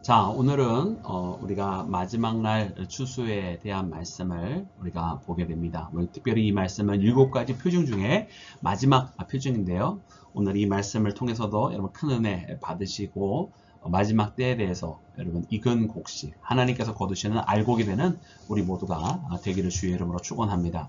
자, 오늘은 우리가 마지막 날 추수에 대한 말씀을 우리가 보게 됩니다. 특별히 이 말씀은 7가지 표징 중에 마지막 표징인데요. 오늘 이 말씀을 통해서도 여러분 큰 은혜 받으시고 마지막 때에 대해서 여러분 익은 곡식, 하나님께서 거두시는 알곡이 되는 우리 모두가 되기를 주의 이름으로 축원합니다.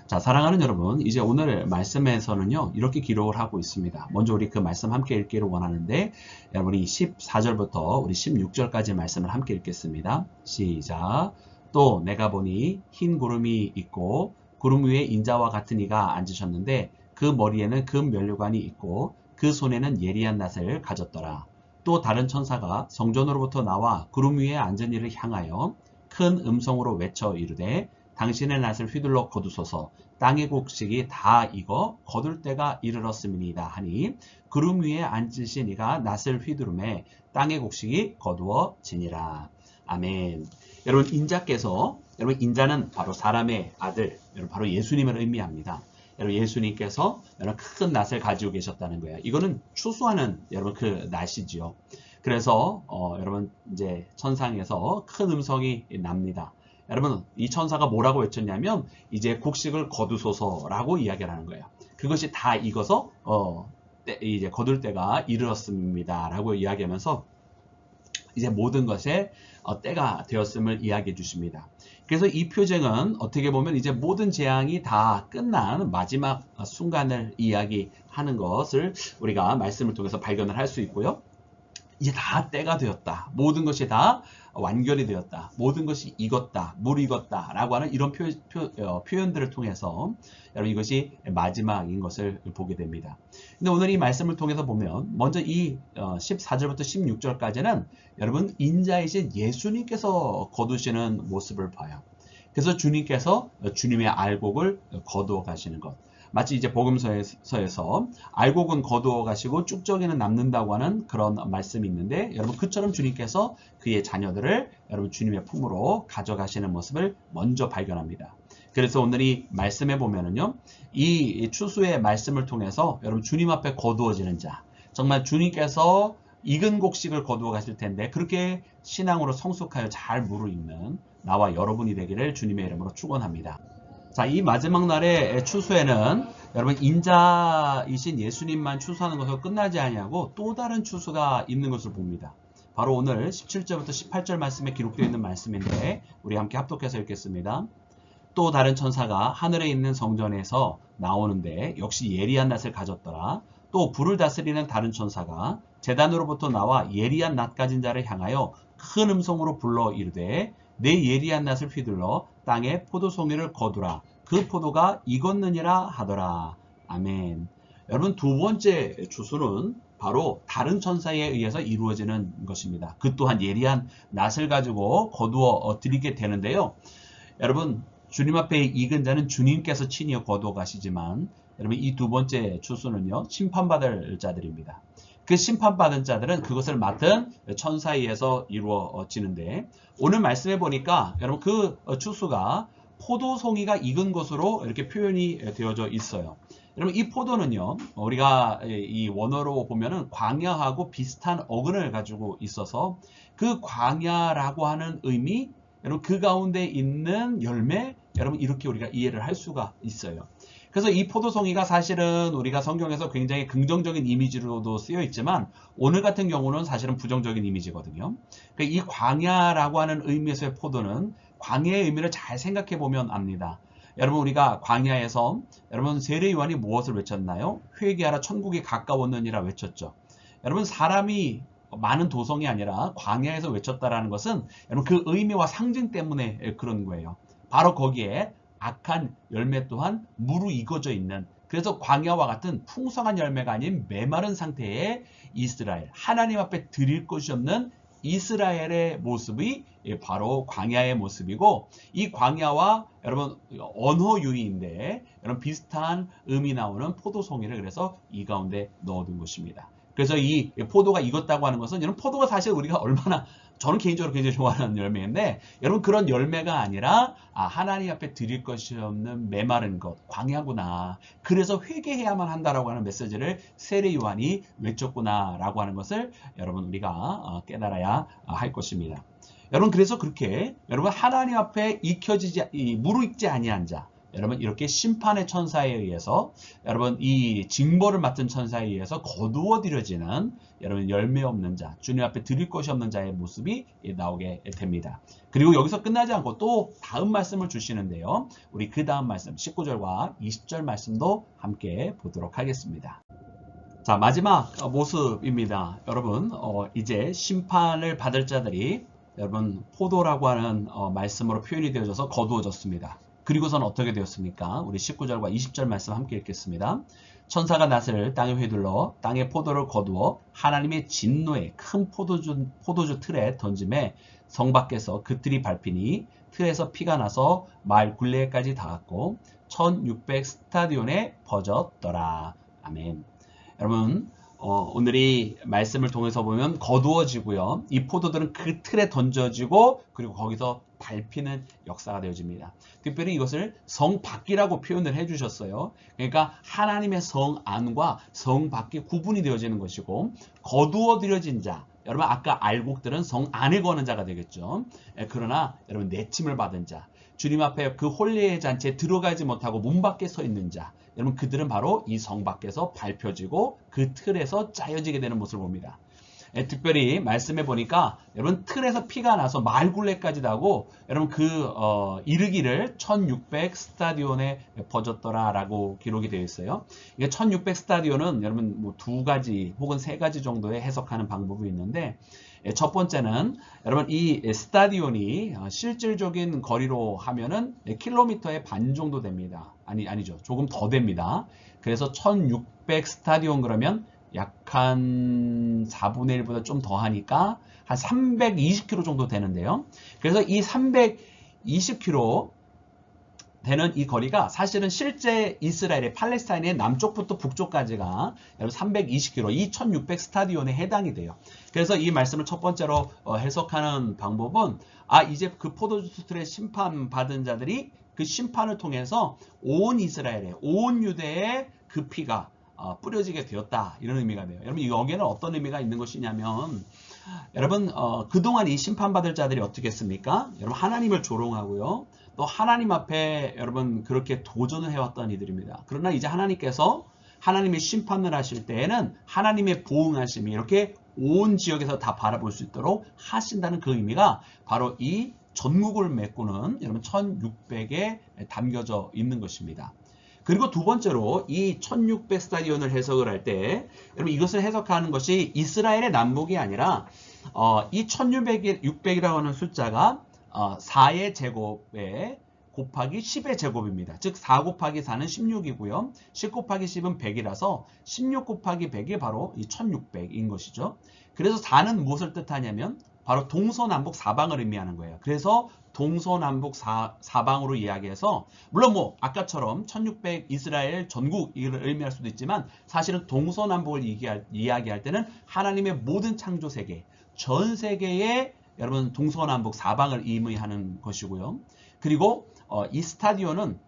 자, 사랑하는 여러분, 이제 오늘 말씀에서는요, 이렇게 기록을 하고 있습니다. 먼저 우리 그 말씀 함께 읽기를 원하는데, 여러분이 14절부터 우리 16절까지 말씀을 함께 읽겠습니다. 시작. 또 내가 보니 흰 구름이 있고, 구름 위에 인자와 같은 이가 앉으셨는데, 그 머리에는 금 면류관이 있고, 그 손에는 예리한 낫을 가졌더라. 또 다른 천사가 성전으로부터 나와 구름 위에 앉은 이를 향하여 큰 음성으로 외쳐 이르되, 당신의 낫을 휘둘러 거두소서. 땅의 곡식이 다 익어 거둘 때가 이르렀음이니이다 하니 구름 위에 앉으신 이가 낫을 휘두르매 땅의 곡식이 거두어지니라. 아멘. 여러분, 인자께서, 여러분 인자는 바로 사람의 아들, 여러분 바로 예수님을 의미합니다. 여러분 예수님께서 여러분 큰 낫을 가지고 계셨다는 거예요. 이거는 추수하는 여러분 그 낫이지요. 그래서 여러분 이제 천상에서 큰 음성이 납니다. 여러분 이 천사가 뭐라고 외쳤냐면 이제 곡식을 거두소서라고 이야기를 하는 거예요. 그것이 다 익어서 이제 거둘 때가 이르렀습니다 라고 이야기하면서 이제 모든 것에 때가 되었음을 이야기해 주십니다. 그래서 이 표징은 어떻게 보면 이제 모든 재앙이 다 끝난 마지막 순간을 이야기하는 것을 우리가 말씀을 통해서 발견을 할 수 있고요. 이제 다 때가 되었다. 모든 것이 다 완결이 되었다. 모든 것이 익었다. 무르익었다. 라고 하는 이런 표현들을 통해서 여러분 이것이 마지막인 것을 보게 됩니다. 근데 오늘 이 말씀을 통해서 보면 먼저 이 14절부터 16절까지는 여러분 인자이신 예수님께서 거두시는 모습을 봐요. 그래서 주님께서 주님의 알곡을 거두어 가시는 것. 마치 이제 복음서에서 알곡은 거두어 가시고 쭉정이는 남는다고 하는 그런 말씀이 있는데 여러분 그처럼 주님께서 그의 자녀들을 여러분 주님의 품으로 가져가시는 모습을 먼저 발견합니다. 그래서 오늘 이 말씀에 보면은요, 이 추수의 말씀을 통해서 여러분 주님 앞에 거두어지는 자, 정말 주님께서 익은 곡식을 거두어 가실 텐데 그렇게 신앙으로 성숙하여 잘 무르익는 나와 여러분이 되기를 주님의 이름으로 축원합니다. 자, 이 마지막 날의 추수에는 여러분 인자이신 예수님만 추수하는 것으로 끝나지 아니하고 또 다른 추수가 있는 것을 봅니다. 바로 오늘 17절부터 18절 말씀에 기록되어 있는 말씀인데 우리 함께 합독해서 읽겠습니다. 또 다른 천사가 하늘에 있는 성전에서 나오는데 역시 예리한 낫을 가졌더라. 또 불을 다스리는 다른 천사가 제단으로부터 나와 예리한 낫 가진 자를 향하여 큰 음성으로 불러 이르되 내 예리한 낫을 휘둘러 땅에 포도송이를 거두라. 그 포도가 익었느니라 하더라. 아멘. 여러분 두 번째 추수는 바로 다른 천사에 의해서 이루어지는 것입니다. 그 또한 예리한 낫을 가지고 거두어 드리게 되는데요. 여러분 주님 앞에 익은 자는 주님께서 친히 거두어 가시지만 여러분 이 두 번째 추수는요. 심판받을 자들입니다. 그 심판받은 자들은 그것을 맡은 천사에 의해서 이루어지는데 오늘 말씀해 보니까 여러분 그 추수가 포도송이가 익은 것으로 이렇게 표현이 되어져 있어요. 여러분 이 포도는요 우리가 이 원어로 보면은 광야하고 비슷한 어근을 가지고 있어서 그 광야라고 하는 의미 여러분 그 가운데 있는 열매 여러분 이렇게 우리가 이해를 할 수가 있어요. 그래서 이 포도송이가 사실은 우리가 성경에서 굉장히 긍정적인 이미지로도 쓰여 있지만 오늘 같은 경우는 사실은 부정적인 이미지거든요. 이 광야라고 하는 의미에서의 포도는 광야의 의미를 잘 생각해 보면 압니다. 여러분 우리가 광야에서 여러분 세례 요한이 무엇을 외쳤나요? 회개하라 천국이 가까웠느니라 외쳤죠. 여러분 사람이 많은 도성이 아니라 광야에서 외쳤다라는 것은 여러분 그 의미와 상징 때문에 그런 거예요. 바로 거기에 악한 열매 또한 무르익어져 있는 그래서 광야와 같은 풍성한 열매가 아닌 메마른 상태의 이스라엘 하나님 앞에 드릴 것이 없는 이스라엘의 모습이 바로 광야의 모습이고 이 광야와 여러분 언어 유희인데 여러분 비슷한 음이 나오는 포도송이를 그래서 이 가운데 넣어둔 것입니다. 그래서 이 포도가 익었다고 하는 것은 여러분 포도가 사실 우리가 얼마나 저는 개인적으로 굉장히 좋아하는 열매인데 여러분 그런 열매가 아니라 하나님 앞에 드릴 것이 없는 메마른 것, 광야구나. 그래서 회개해야만 한다라고 하는 메시지를 세례 요한이 외쳤구나라고 하는 것을 여러분 우리가 깨달아야 할 것입니다. 여러분 그래서 그렇게 여러분 하나님 앞에 무르익지 아니한 자 여러분 이렇게 심판의 천사에 의해서 여러분 이 징벌을 맡은 천사에 의해서 거두어들여지는 여러분 열매 없는 자 주님 앞에 드릴 것이 없는 자의 모습이 나오게 됩니다. 그리고 여기서 끝나지 않고 또 다음 말씀을 주시는데요. 우리 그 다음 말씀 19절과 20절 말씀도 함께 보도록 하겠습니다. 자 마지막 모습입니다. 여러분 이제 심판을 받을 자들이 여러분 포도라고 하는 말씀으로 표현이 되어져서 거두어졌습니다. 그리고선 어떻게 되었습니까? 우리 19절과 20절 말씀 함께 읽겠습니다. 천사가 낫을 땅에 휘둘러 땅의 포도를 거두어 하나님의 진노의 큰 포도주 틀에 던짐에 성 밖에서 그 틀이 밟히니 틀에서 피가 나서 마을 굴레까지 닿았고 1600 스타디온에 퍼졌더라. 아멘. 여러분 오늘 이 말씀을 통해서 보면 거두어지고요. 이 포도들은 그 틀에 던져지고 그리고 거기서 밟히는 역사가 되어집니다. 특별히 이것을 성 밖이라고 표현을 해주셨어요. 그러니까 하나님의 성 안과 성 밖이 구분이 되어지는 것이고 거두어들여진 자 여러분 아까 알곡들은 성 안에 거는 자가 되겠죠. 그러나 여러분 내침을 받은 자 주님 앞에 그 홀례의 잔치에 들어가지 못하고 문 밖에 서 있는 자 여러분 그들은 바로 이 성 밖에서 밟혀지고 그 틀에서 짜여지게 되는 모습을 봅니다. 특별히 말씀해 보니까 여러분 틀에서 피가 나서 말굴레까지 나고 여러분 이르기를 1600 스타디온에 퍼졌더라 라고 기록이 되어 있어요. 이게 1600 스타디온은 여러분 뭐 2가지 혹은 3가지 정도의 해석하는 방법이 있는데 첫 번째는 여러분 이 스타디온이 실질적인 거리로 하면은 킬로미터의 반 정도 됩니다. 아니죠. 조금 더 됩니다. 그래서 1600 스타디온 그러면 약 한 4분의 1보다 좀 더 하니까 한 320km 정도 되는데요. 그래서 이 320km 되는 이 거리가 사실은 실제 이스라엘의 팔레스타인의 남쪽부터 북쪽까지가 320km, 이 1600 스타디온에 해당이 돼요. 그래서 이 말씀을 첫 번째로 해석하는 방법은 이제 그 포도주 틀에 심판받은 자들이 그 심판을 통해서 온 이스라엘의 온 유대의 그 피가 뿌려지게 되었다 이런 의미가 돼요. 여러분 여기에는 어떤 의미가 있는 것이냐면 여러분 그동안 이 심판받을 자들이 어떻게 했습니까? 여러분 하나님을 조롱하고요. 또 하나님 앞에 여러분 그렇게 도전을 해왔던 이들입니다. 그러나 이제 하나님께서 하나님의 심판을 하실 때에는 하나님의 보응하심이 이렇게 온 지역에서 다 바라볼 수 있도록 하신다는 그 의미가 바로 이 전국을 메꾸는 여러분 1600에 담겨져 있는 것입니다. 그리고 두 번째로 이 1600 스타디온을 해석을 할 때 여러분 이것을 해석하는 것이 이스라엘의 남북이 아니라 이 1600이라고 하는 숫자가 4의 제곱에 곱하기 10의 제곱입니다. 즉 4 곱하기 4는 16이고요. 10 곱하기 10은 100이라서 16 곱하기 100이 바로 이 1600인 것이죠. 그래서 4는 무엇을 뜻하냐면 바로 동서남북 사방을 의미하는 거예요. 그래서 동서남북 사방으로 이야기해서 물론 뭐 아까처럼 1600 이스라엘 전국을 의미할 수도 있지만 사실은 동서남북을 이야기할 때는 하나님의 모든 창조 세계, 전 세계의 여러분 동서남북 사방을 의미하는 것이고요. 그리고 이 스타디온은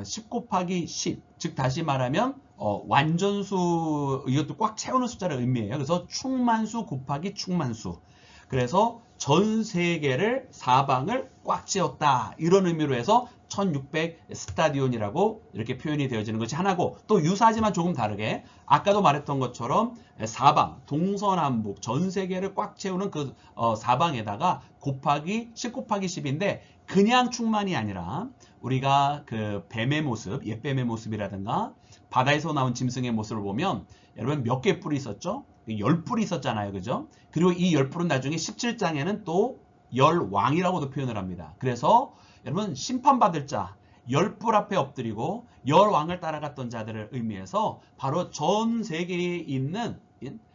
10 곱하기 10, 즉 다시 말하면 완전수 이것도 꽉 채우는 숫자를 의미해요. 그래서 충만수 곱하기 충만수. 그래서 전 세계를 사방을 꽉 채웠다 이런 의미로 해서 1600 스타디온이라고 이렇게 표현이 되어지는 것이 하나고 또 유사하지만 조금 다르게 아까도 말했던 것처럼 사방 동서남북 전 세계를 꽉 채우는 그 사방에다가 곱하기 10 곱하기 10인데 그냥 충만이 아니라 우리가 그 뱀의 모습 옛뱀의 모습이라든가 바다에서 나온 짐승의 모습을 보면 여러분 몇 개 뿔이 있었죠? 10뿔이 있었잖아요. 그죠? 그리고 이 10뿔은 나중에 17장에는 또 10왕이라고도 표현을 합니다. 그래서 여러분 심판받을 자 10뿔 앞에 엎드리고 10왕을 따라갔던 자들을 의미해서 바로 전 세계에 있는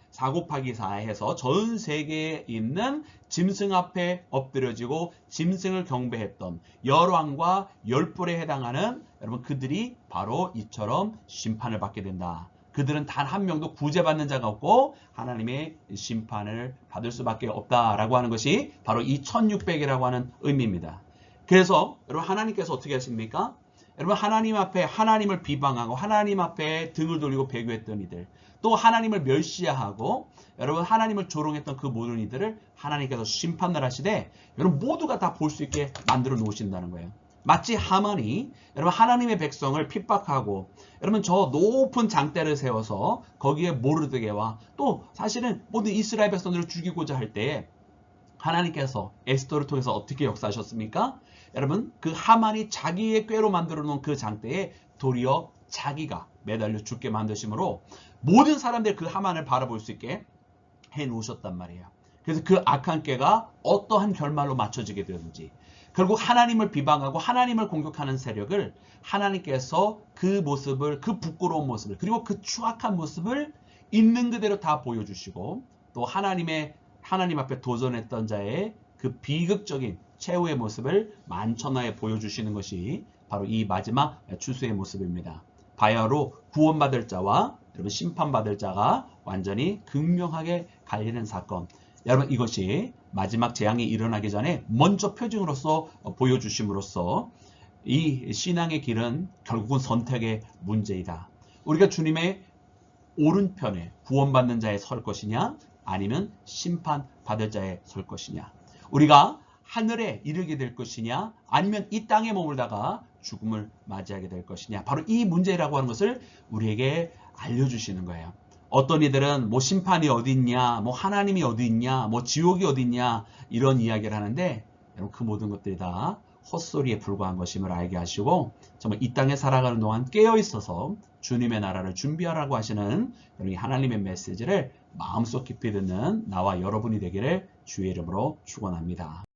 4 곱하기 4 해서 전 세계에 있는 짐승 앞에 엎드려지고 짐승을 경배했던 10왕과 10뿔에 해당하는 여러분 그들이 바로 이처럼 심판을 받게 된다. 그들은 단 한 명도 구제받는 자가 없고 하나님의 심판을 받을 수밖에 없다라고 하는 것이 바로 이 1600이라고 하는 의미입니다. 그래서 여러분 하나님께서 어떻게 하십니까? 여러분 하나님 앞에 하나님을 비방하고 하나님 앞에 등을 돌리고 배교했던 이들, 또 하나님을 멸시하고 여러분 하나님을 조롱했던 그 모든 이들을 하나님께서 심판을 하시되 여러분 모두가 다 볼 수 있게 만들어 놓으신다는 거예요. 마치 하만이 여러분 하나님의 백성을 핍박하고 여러분 저 높은 장대를 세워서 거기에 모르드게와 또 사실은 모든 이스라엘 백성들을 죽이고자 할 때에 하나님께서 에스더를 통해서 어떻게 역사하셨습니까? 여러분 그 하만이 자기의 꾀로 만들어 놓은 그 장대에 도리어 자기가 매달려 죽게 만드심으로 모든 사람들이 그 하만을 바라볼 수 있게 해 놓으셨단 말이에요. 그래서 그 악한 꾀가 어떠한 결말로 맞춰지게 되었는지 결국 하나님을 비방하고 하나님을 공격하는 세력을 하나님께서 그 모습을, 그 부끄러운 모습을, 그리고 그 추악한 모습을 있는 그대로 다 보여주시고 또 하나님 앞에 도전했던 자의 그 비극적인 최후의 모습을 만천하에 보여주시는 것이 바로 이 마지막 추수의 모습입니다. 바야흐로 구원받을 자와 여러분 심판받을 자가 완전히 극명하게 갈리는 사건. 여러분 이것이 마지막 재앙이 일어나기 전에 먼저 표징으로서 보여주심으로써 이 신앙의 길은 결국은 선택의 문제이다. 우리가 주님의 오른편에 구원받는 자에 설 것이냐 아니면 심판받을 자에 설 것이냐. 우리가 하늘에 이르게 될 것이냐 아니면 이 땅에 머물다가 죽음을 맞이하게 될 것이냐. 바로 이 문제라고 하는 것을 우리에게 알려주시는 거예요. 어떤 이들은 뭐 심판이 어디 있냐, 뭐 하나님이 어디 있냐, 뭐 지옥이 어디 있냐 이런 이야기를 하는데 여러분 그 모든 것들이 다 헛소리에 불과한 것임을 알게 하시고 정말 이 땅에 살아가는 동안 깨어 있어서 주님의 나라를 준비하라고 하시는 여러분 하나님의 메시지를 마음속 깊이 듣는 나와 여러분이 되기를 주의 이름으로 축원합니다.